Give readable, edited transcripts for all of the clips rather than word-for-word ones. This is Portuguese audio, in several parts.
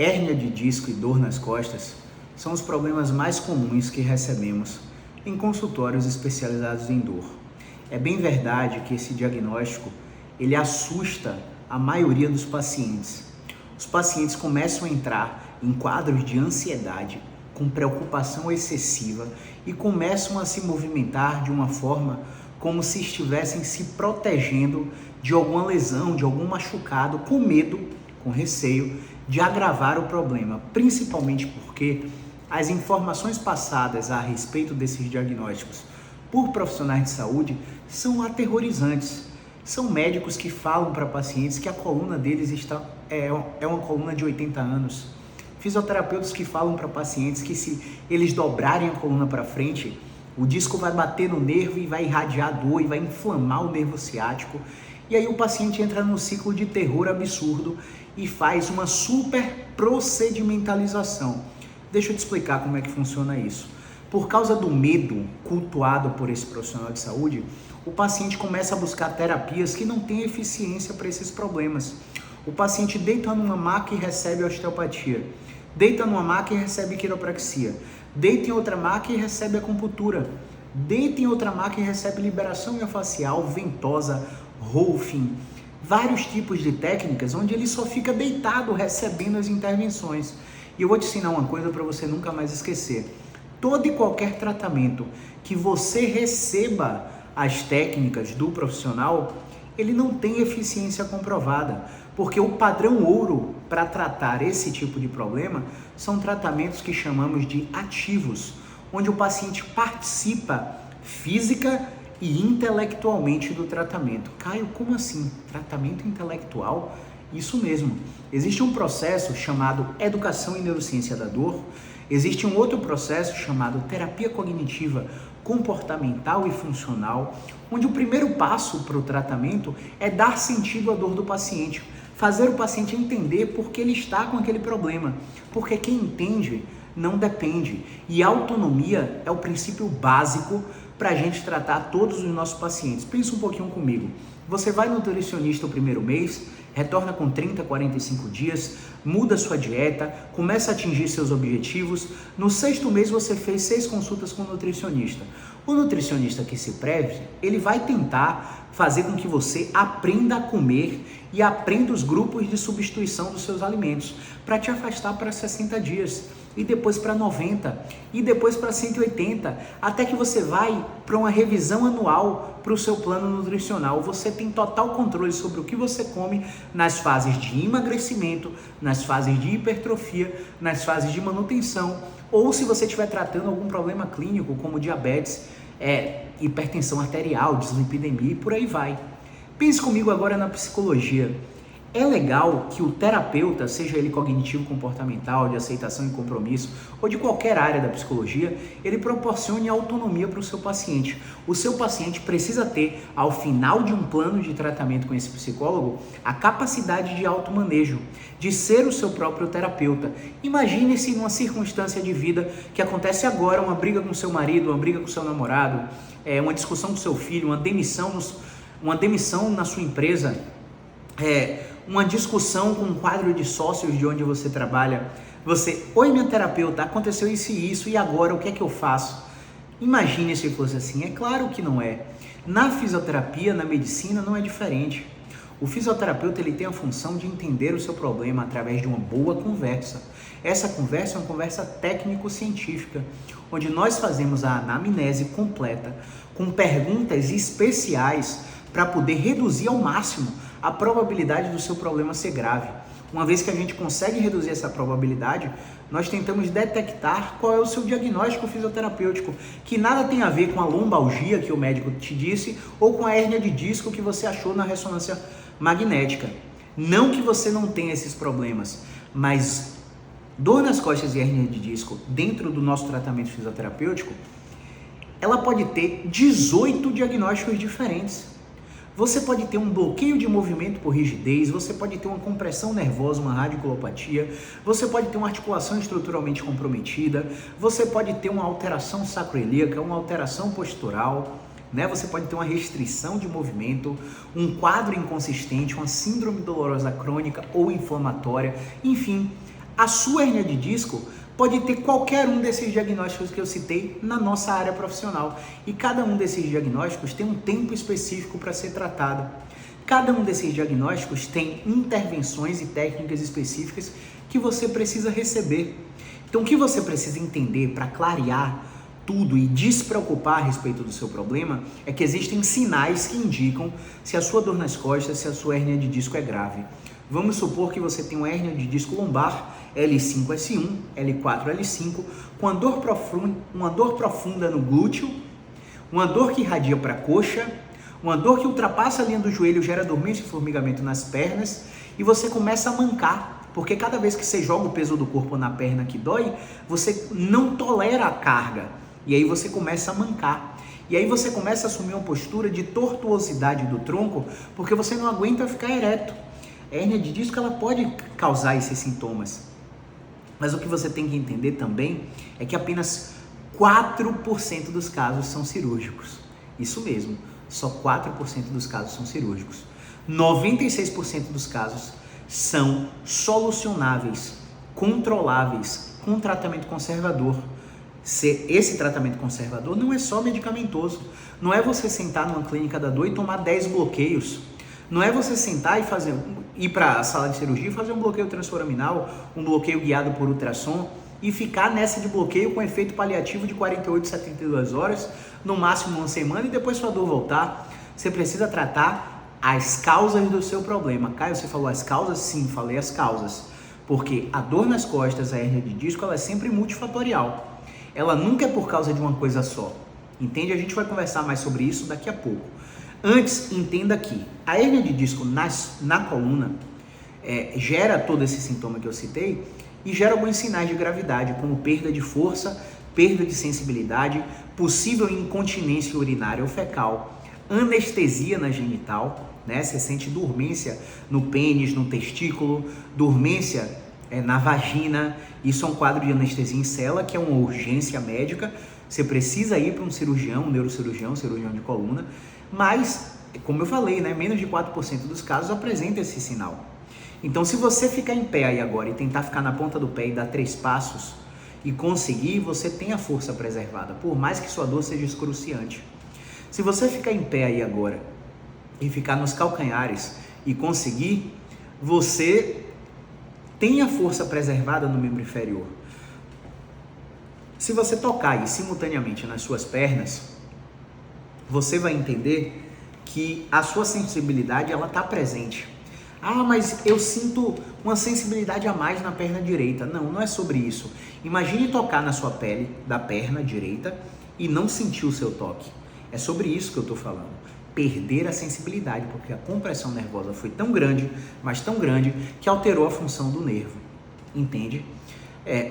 Hérnia de disco e dor nas costas são os problemas mais comuns que recebemos em consultórios especializados em dor. É bem verdade que esse diagnóstico ele assusta a maioria dos pacientes. Os pacientes começam a entrar em quadros de ansiedade, com preocupação excessiva e começam a se movimentar de uma forma como se estivessem se protegendo de alguma lesão, de algum machucado, com medo, com receio de agravar o problema, principalmente porque as informações passadas a respeito desses diagnósticos por profissionais de saúde são aterrorizantes. São médicos que falam para pacientes que a coluna deles é uma coluna de 80 anos. Fisioterapeutas que falam para pacientes que se eles dobrarem a coluna para frente, o disco vai bater no nervo e vai irradiar dor e vai inflamar o nervo ciático. E aí o paciente entra num ciclo de terror absurdo e faz uma super procedimentalização. Deixa eu te explicar como é que funciona isso. Por causa do medo cultuado por esse profissional de saúde, o paciente começa a buscar terapias que não têm eficiência para esses problemas. O paciente deita numa maca e recebe osteopatia, deita numa maca e recebe quiropraxia, deita em outra maca e recebe acupuntura, deita em outra maca e recebe liberação miofascial, ventosa, Rolfing, vários tipos de técnicas onde ele só fica deitado recebendo as intervenções. E eu vou te ensinar uma coisa para você nunca mais esquecer. Todo e qualquer tratamento que você receba as técnicas do profissional, ele não tem eficiência comprovada, porque o padrão ouro para tratar esse tipo de problema são tratamentos que chamamos de ativos, onde o paciente participa física e intelectualmente do tratamento. Caio, como assim? Tratamento intelectual? Isso mesmo. Existe um processo chamado Educação em Neurociência da Dor, existe um outro processo chamado Terapia Cognitiva Comportamental e Funcional, onde o primeiro passo para o tratamento é dar sentido à dor do paciente, fazer o paciente entender por que ele está com aquele problema, porque quem entende não depende. E a autonomia é o princípio básico para a gente tratar todos os nossos pacientes. Pensa um pouquinho comigo. Você vai no nutricionista o primeiro mês, retorna com 30, 45 dias, muda sua dieta, começa a atingir seus objetivos. No 6º mês você fez 6 consultas com o nutricionista. O nutricionista que se preze, ele vai tentar fazer com que você aprenda a comer e aprenda os grupos de substituição dos seus alimentos para te afastar para 60 dias. E depois para 90, e depois para 180, até que você vai para uma revisão anual para o seu plano nutricional. Você tem total controle sobre o que você come nas fases de emagrecimento, nas fases de hipertrofia, nas fases de manutenção, ou se você estiver tratando algum problema clínico como diabetes, hipertensão arterial, dislipidemia e por aí vai. Pense comigo agora na psicologia. É legal que o terapeuta, seja ele cognitivo-comportamental, de aceitação e compromisso, ou de qualquer área da psicologia, ele proporcione autonomia para o seu paciente. O seu paciente precisa ter, ao final de um plano de tratamento com esse psicólogo, a capacidade de automanejo, de ser o seu próprio terapeuta. Imagine-se numa circunstância de vida que acontece agora, uma briga com seu marido, uma briga com seu namorado, uma discussão com seu filho, uma demissão na sua empresa, uma discussão com um quadro de sócios de onde você trabalha. Oi minha terapeuta, aconteceu isso e isso, e agora o que é que eu faço? Imagine se fosse assim. É claro que não é. Na fisioterapia, na medicina, não é diferente. O fisioterapeuta ele tem a função de entender o seu problema através de uma boa conversa. Essa conversa é uma conversa técnico-científica, onde nós fazemos a anamnese completa, com perguntas especiais para poder reduzir ao máximo a probabilidade do seu problema ser grave. Uma vez que a gente consegue reduzir essa probabilidade, nós tentamos detectar qual é o seu diagnóstico fisioterapêutico, que nada tem a ver com a lombalgia que o médico te disse ou com a hérnia de disco que você achou na ressonância magnética. Não que você não tenha esses problemas, mas dor nas costas e hérnia de disco dentro do nosso tratamento fisioterapêutico, ela pode ter 18 diagnósticos diferentes. Você pode ter um bloqueio de movimento por rigidez, você pode ter uma compressão nervosa, uma radiculopatia, você pode ter uma articulação estruturalmente comprometida, você pode ter uma alteração sacroiliaca, uma alteração postural, né? Você pode ter uma restrição de movimento, um quadro inconsistente, uma síndrome dolorosa crônica ou inflamatória, enfim. A sua hérnia de disco pode ter qualquer um desses diagnósticos que eu citei na nossa área profissional. E cada um desses diagnósticos tem um tempo específico para ser tratado. Cada um desses diagnósticos tem intervenções e técnicas específicas que você precisa receber. Então, o que você precisa entender para clarear tudo e despreocupar a respeito do seu problema é que existem sinais que indicam se a sua dor nas costas, se a sua hérnia de disco é grave. Vamos supor que você tem uma hérnia de disco lombar L5-S1, L4-L5, com uma dor profunda no glúteo, uma dor que irradia para a coxa, uma dor que ultrapassa a linha do joelho, gera dormência e formigamento nas pernas, e você começa a mancar, porque cada vez que você joga o peso do corpo na perna que dói, você não tolera a carga, e aí você começa a mancar. E aí você começa a assumir uma postura de tortuosidade do tronco, porque você não aguenta ficar ereto. A hérnia de disco ela pode causar esses sintomas. Mas o que você tem que entender também é que apenas 4% dos casos são cirúrgicos. Isso mesmo, só 4% dos casos são cirúrgicos. 96% dos casos são solucionáveis, controláveis, com tratamento conservador. Esse tratamento conservador não é só medicamentoso. Não é você sentar numa clínica da dor e tomar 10 bloqueios. Não é você sentar e ir para a sala de cirurgia e fazer um bloqueio transforaminal, um bloqueio guiado por ultrassom e ficar nessa de bloqueio com efeito paliativo de 48 a 72 horas, no máximo uma semana, e depois sua dor voltar. Você precisa tratar as causas do seu problema. Caio, você falou as causas? Sim, falei as causas. Porque a dor nas costas, a hérnia de disco, ela é sempre multifatorial. Ela nunca é por causa de uma coisa só. Entende? A gente vai conversar mais sobre isso daqui a pouco. Antes, entenda que a hérnia de disco na coluna gera todo esse sintoma que eu citei e gera alguns sinais de gravidade, como perda de força, perda de sensibilidade, possível incontinência urinária ou fecal, anestesia na genital, né? Você sente dormência no pênis, no testículo, dormência na vagina. Isso é um quadro de anestesia em cela, que é uma urgência médica. Você precisa ir para um cirurgião, um neurocirurgião, cirurgião de coluna. Mas, como eu falei, né, menos de 4% dos casos apresenta esse sinal. Então, se você ficar em pé aí agora e tentar ficar na ponta do pé e dar 3 passos e conseguir, você tem a força preservada, por mais que sua dor seja excruciante. Se você ficar em pé aí agora e ficar nos calcanhares e conseguir, você tem a força preservada no membro inferior. Se você tocar aí simultaneamente nas suas pernas, você vai entender que a sua sensibilidade ela está presente. Ah, mas eu sinto uma sensibilidade a mais na perna direita. Não, não é sobre isso. Imagine tocar na sua pele da perna direita e não sentir o seu toque. É sobre isso que eu estou falando. Perder a sensibilidade, porque a compressão nervosa foi tão grande, mas tão grande, que alterou a função do nervo. Entende?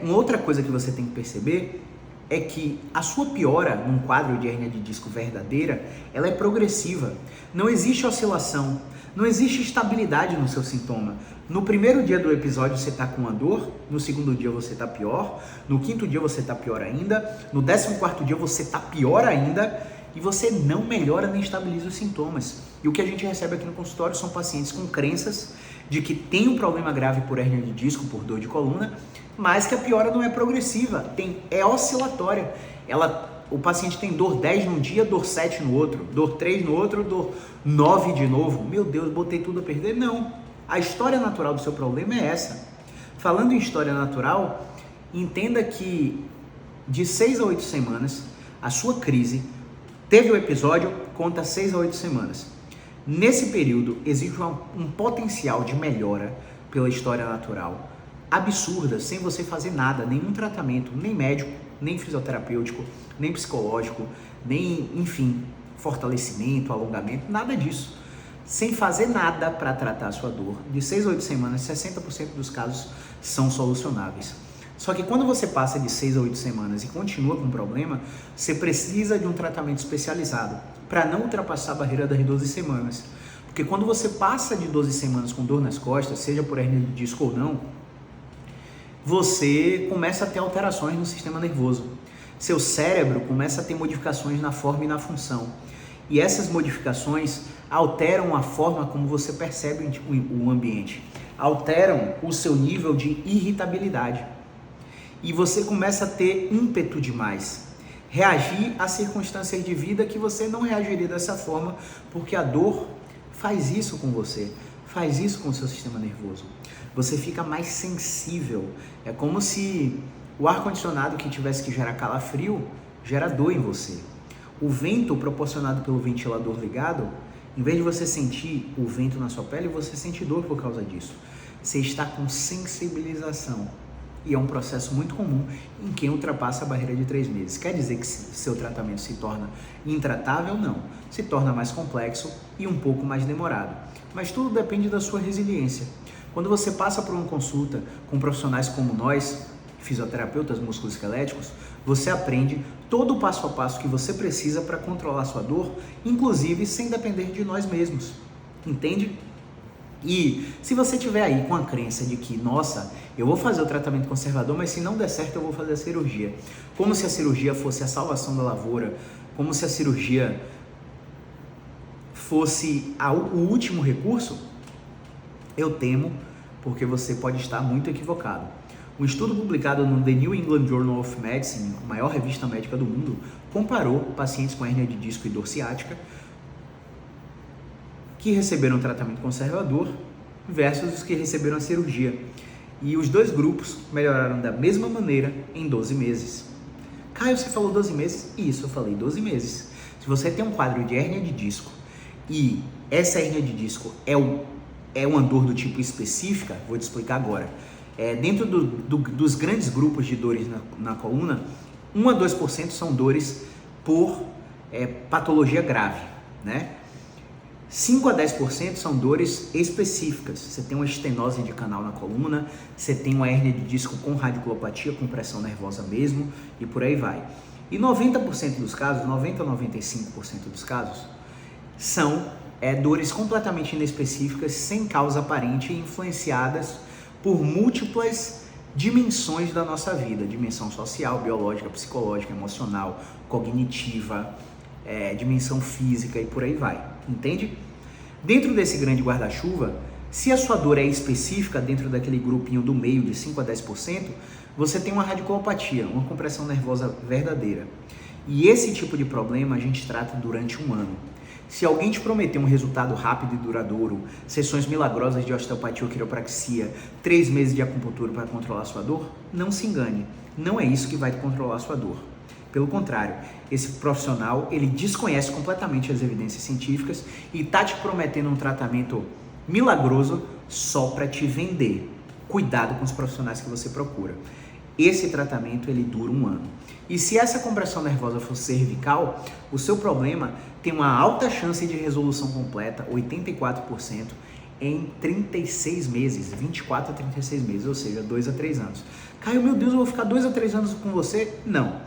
Uma outra coisa que você tem que perceber é que a sua piora num quadro de hérnia de disco verdadeira, ela é progressiva. Não existe oscilação, não existe estabilidade no seu sintoma. No primeiro dia do episódio você está com uma dor, no segundo dia você está pior, no quinto dia você está pior ainda, no 14º dia você está pior ainda e você não melhora nem estabiliza os sintomas. E o que a gente recebe aqui no consultório são pacientes com crenças de que tem um problema grave por hérnia de disco, por dor de coluna, mas que a piora não é progressiva, é oscilatória. O paciente tem dor 10 num dia, dor 7 no outro, dor 3 no outro, dor 9 de novo. Meu Deus, botei tudo a perder? Não. A história natural do seu problema é essa. Falando em história natural, entenda que de 6 a 8 semanas, a sua crise teve o episódio, conta 6 a 8 semanas. Nesse período, existe um potencial de melhora pela história natural absurda, sem você fazer nada, nenhum tratamento, nem médico, nem fisioterapêutico, nem psicológico, nem, enfim, fortalecimento, alongamento, nada disso. Sem fazer nada para tratar a sua dor, de 6 a 8 semanas, 60% dos casos são solucionáveis. Só que quando você passa de 6 a 8 semanas e continua com o problema, você precisa de um tratamento especializado para não ultrapassar a barreira das 12 semanas. Porque quando você passa de 12 semanas com dor nas costas, seja por hérnia de disco ou não, você começa a ter alterações no sistema nervoso. Seu cérebro começa a ter modificações na forma e na função. E essas modificações alteram a forma como você percebe o ambiente. alteram o seu nível de irritabilidade. E você começa a ter ímpeto demais, reagir a circunstâncias de vida que você não reagiria dessa forma, porque a dor faz isso com você, faz isso com o seu sistema nervoso. Você fica mais sensível, é como se o ar-condicionado que tivesse que gerar calafrio, gera dor em você. O vento proporcionado pelo ventilador ligado, em vez de você sentir o vento na sua pele, você sente dor por causa disso. Você está com sensibilização. E é um processo muito comum em quem ultrapassa a barreira de 3 meses. Quer dizer que seu tratamento se torna intratável? Não. Se torna mais complexo e um pouco mais demorado. Mas tudo depende da sua resiliência. Quando você passa por uma consulta com profissionais como nós, fisioterapeutas musculoesqueléticos, você aprende todo o passo a passo que você precisa para controlar sua dor, inclusive sem depender de nós mesmos. Entende? E se você tiver aí com a crença de que, nossa, eu vou fazer o tratamento conservador, mas se não der certo eu vou fazer a cirurgia. Como se a cirurgia fosse a salvação da lavoura, como se a cirurgia fosse o último recurso, eu temo, porque você pode estar muito equivocado. Um estudo publicado no The New England Journal of Medicine, a maior revista médica do mundo, comparou pacientes com hérnia de disco e dor ciática que receberam tratamento conservador versus os que receberam a cirurgia. E os dois grupos melhoraram da mesma maneira em 12 meses. Caio, você falou 12 meses? Isso, eu falei 12 meses. Se você tem um quadro de hérnia de disco e essa hérnia de disco é uma dor do tipo específica, vou te explicar agora. Dentro dos grandes grupos de dores na coluna, 1 a 2% são dores por patologia grave, né? 5 a 10% são dores específicas. Você tem uma estenose de canal na coluna, você tem uma hérnia de disco com radiculopatia, com pressão nervosa mesmo, e por aí vai. E 90% dos casos, 90 a 95% dos casos, são dores completamente inespecíficas, sem causa aparente e influenciadas por múltiplas dimensões da nossa vida, dimensão social, biológica, psicológica, emocional, cognitiva, dimensão física e por aí vai, entende? Dentro desse grande guarda-chuva, se a sua dor é específica dentro daquele grupinho do meio de 5 a 10%, você tem uma radiculopatia, uma compressão nervosa verdadeira. E esse tipo de problema a gente trata durante um ano. Se alguém te prometer um resultado rápido e duradouro, sessões milagrosas de osteopatia ou quiropraxia, 3 meses de acupuntura para controlar sua dor, não se engane, não é isso que vai controlar sua dor. Pelo contrário, esse profissional, ele desconhece completamente as evidências científicas e está te prometendo um tratamento milagroso só para te vender. Cuidado com os profissionais que você procura. Esse tratamento, ele dura um ano. E se essa compressão nervosa for cervical, o seu problema tem uma alta chance de resolução completa, 84%, em 36 meses, 24 a 36 meses, ou seja, 2 a 3 anos. Caio, meu Deus, eu vou ficar 2 a 3 anos com você? Não.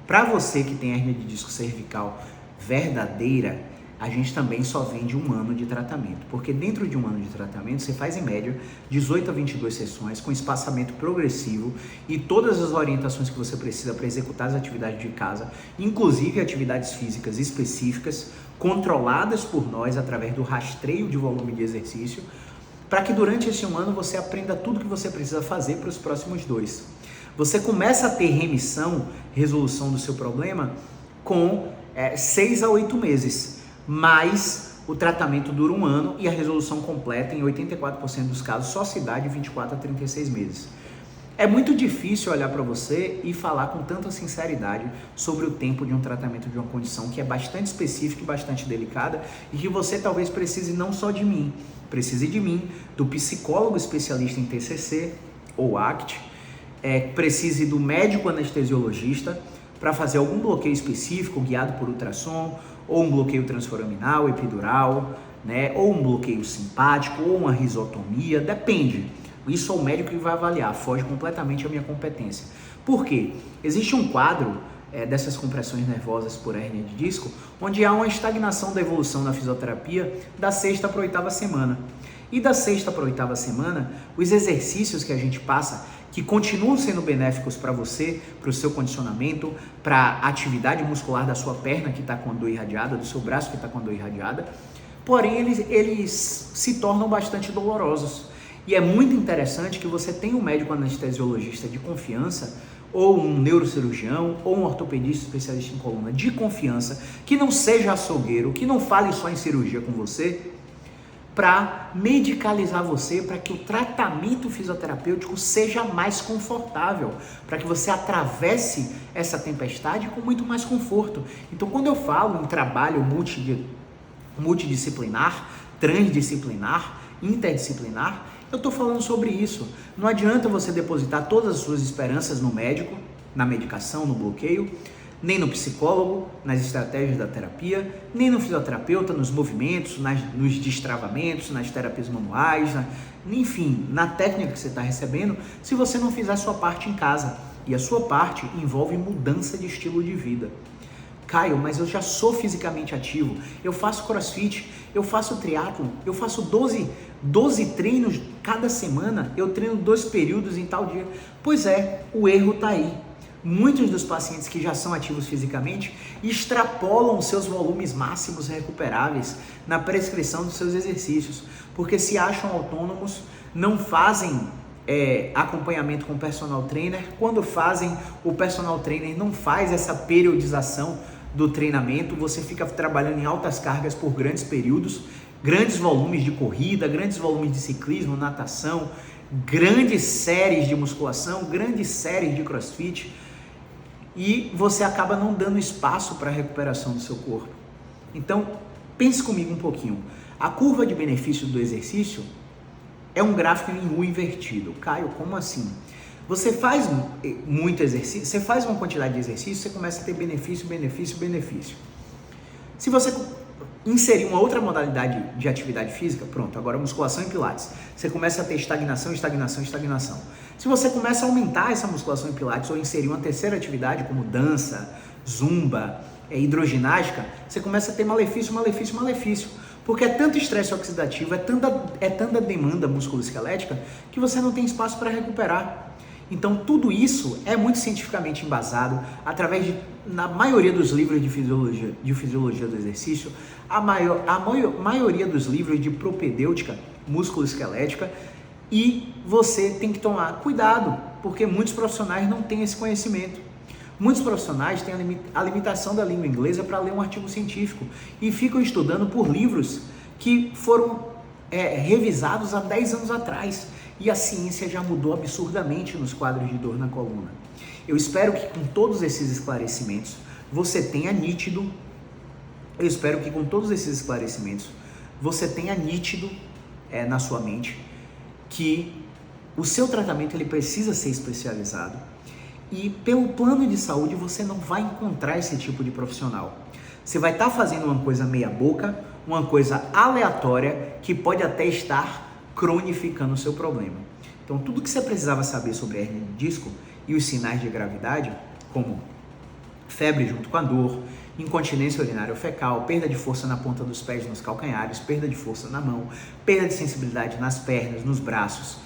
Para você que tem hérnia de disco cervical verdadeira, a gente também só vende um ano de tratamento, porque dentro de um ano de tratamento você faz em média 18 a 22 sessões com espaçamento progressivo e todas as orientações que você precisa para executar as atividades de casa, inclusive atividades físicas específicas, controladas por nós através do rastreio de volume de exercício, para que durante esse um ano você aprenda tudo que você precisa fazer para os próximos 2. Você começa a ter remissão, resolução do seu problema com 6 a 8 meses. Mas o tratamento dura um ano e a resolução completa em 84% dos casos só se dá de 24 a 36 meses. É muito difícil olhar para você e falar com tanta sinceridade sobre o tempo de um tratamento de uma condição que é bastante específica e bastante delicada e que você talvez precise não só de mim, precise de mim, do psicólogo especialista em TCC ou ACT, precise do médico anestesiologista para fazer algum bloqueio específico guiado por ultrassom, ou um bloqueio transforaminal, epidural, né? Ou um bloqueio simpático, ou uma risotomia, depende. Isso é o médico que vai avaliar, foge completamente à minha competência. Por quê? Existe um quadro dessas compressões nervosas por hérnia de disco, onde há uma estagnação da evolução na fisioterapia da 6ª para a 8ª semana. E da 6ª para a 8ª semana, os exercícios que a gente passa, que continuam sendo benéficos para você, para o seu condicionamento, para a atividade muscular da sua perna que está com a dor irradiada, do seu braço que está com a dor irradiada, porém eles se tornam bastante dolorosos. E é muito interessante que você tenha um médico anestesiologista de confiança, ou um neurocirurgião, ou um ortopedista especialista em coluna de confiança, que não seja açougueiro, que não fale só em cirurgia com você, para medicalizar você, para que o tratamento fisioterapêutico seja mais confortável, para que você atravesse essa tempestade com muito mais conforto. Então, quando eu falo em trabalho multidisciplinar, transdisciplinar, interdisciplinar, eu estou falando sobre isso. Não adianta você depositar todas as suas esperanças no médico, na medicação, no bloqueio, nem no psicólogo, nas estratégias da terapia, nem no fisioterapeuta, nos movimentos, nos destravamentos, nas terapias manuais, enfim, na técnica que você está recebendo, se você não fizer a sua parte em casa. E a sua parte envolve mudança de estilo de vida. Caio, mas eu já sou fisicamente ativo, eu faço crossfit, eu faço triatlon, eu faço 12 treinos cada semana, eu treino 2 períodos em tal dia. Pois é, o erro está aí. Muitos dos pacientes que já são ativos fisicamente extrapolam os seus volumes máximos recuperáveis na prescrição dos seus exercícios, porque se acham autônomos, não fazem acompanhamento com o personal trainer. Quando fazem, o personal trainer não faz essa periodização do treinamento, você fica trabalhando em altas cargas por grandes períodos, grandes volumes de corrida, grandes volumes de ciclismo, natação, grandes séries de musculação, grandes séries de crossfit, e você acaba não dando espaço para a recuperação do seu corpo. Então, pense comigo um pouquinho. A curva de benefício do exercício é um gráfico em U invertido. Caio, como assim? Você faz muito exercício, você faz uma quantidade de exercício, você começa a ter benefício, benefício, benefício. Se você inserir uma outra modalidade de atividade física, pronto, agora musculação e pilates, você começa a ter estagnação, estagnação, estagnação. Se você começa a aumentar essa musculação e pilates ou inserir uma terceira atividade como dança, zumba, hidroginástica, você começa a ter malefício, malefício, malefício. Porque é tanto estresse oxidativo, é tanta demanda musculoesquelética que você não tem espaço para recuperar. Então tudo isso é muito cientificamente embasado através na maioria dos livros de fisiologia do exercício, a maioria dos livros de propedêutica musculoesquelética, e você tem que tomar cuidado, porque muitos profissionais não têm esse conhecimento. Muitos profissionais têm a limitação da língua inglesa para ler um artigo científico e ficam estudando por livros que foram revisados há 10 anos atrás, e a ciência já mudou absurdamente nos quadros de dor na coluna. Eu espero que com todos esses esclarecimentos você tenha nítido na sua mente que o seu tratamento ele precisa ser especializado, e pelo plano de saúde você não vai encontrar esse tipo de profissional. Você vai estar fazendo uma coisa meia boca, uma coisa aleatória que pode até estar cronificando o seu problema. Então tudo que você precisava saber sobre a hérnia de disco e os sinais de gravidade, como febre junto com a dor, incontinência urinária ou fecal, perda de força na ponta dos pés, nos calcanhares, perda de força na mão, perda de sensibilidade nas pernas, nos braços,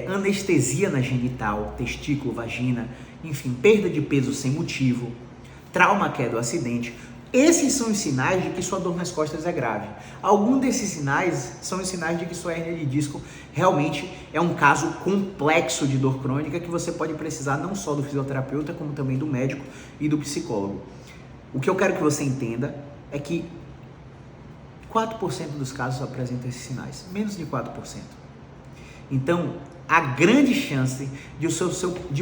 anestesia na genital, testículo, vagina, enfim, perda de peso sem motivo, trauma, queda ou acidente. Esses são os sinais de que sua dor nas costas é grave. Alguns desses sinais são os sinais de que sua hérnia de disco realmente é um caso complexo de dor crônica, que você pode precisar não só do fisioterapeuta, como também do médico e do psicólogo. O que eu quero que você entenda é que 4% dos casos apresentam esses sinais, menos de 4%. Então, a grande chance de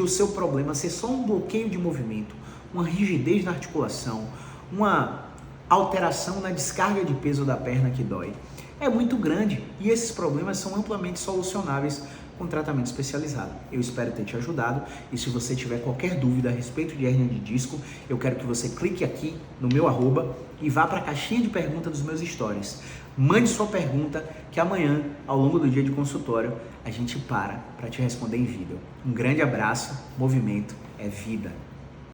o seu problema ser só um bloqueio de movimento, uma rigidez na articulação, uma alteração na descarga de peso da perna que dói, é muito grande, e esses problemas são amplamente solucionáveis com tratamento especializado. Eu espero ter te ajudado, e se você tiver qualquer dúvida a respeito de hérnia de disco, eu quero que você clique aqui no meu arroba e vá para a caixinha de perguntas dos meus stories. Mande sua pergunta, que amanhã, ao longo do dia de consultório, a gente para te responder em vídeo. Um grande abraço, movimento é vida.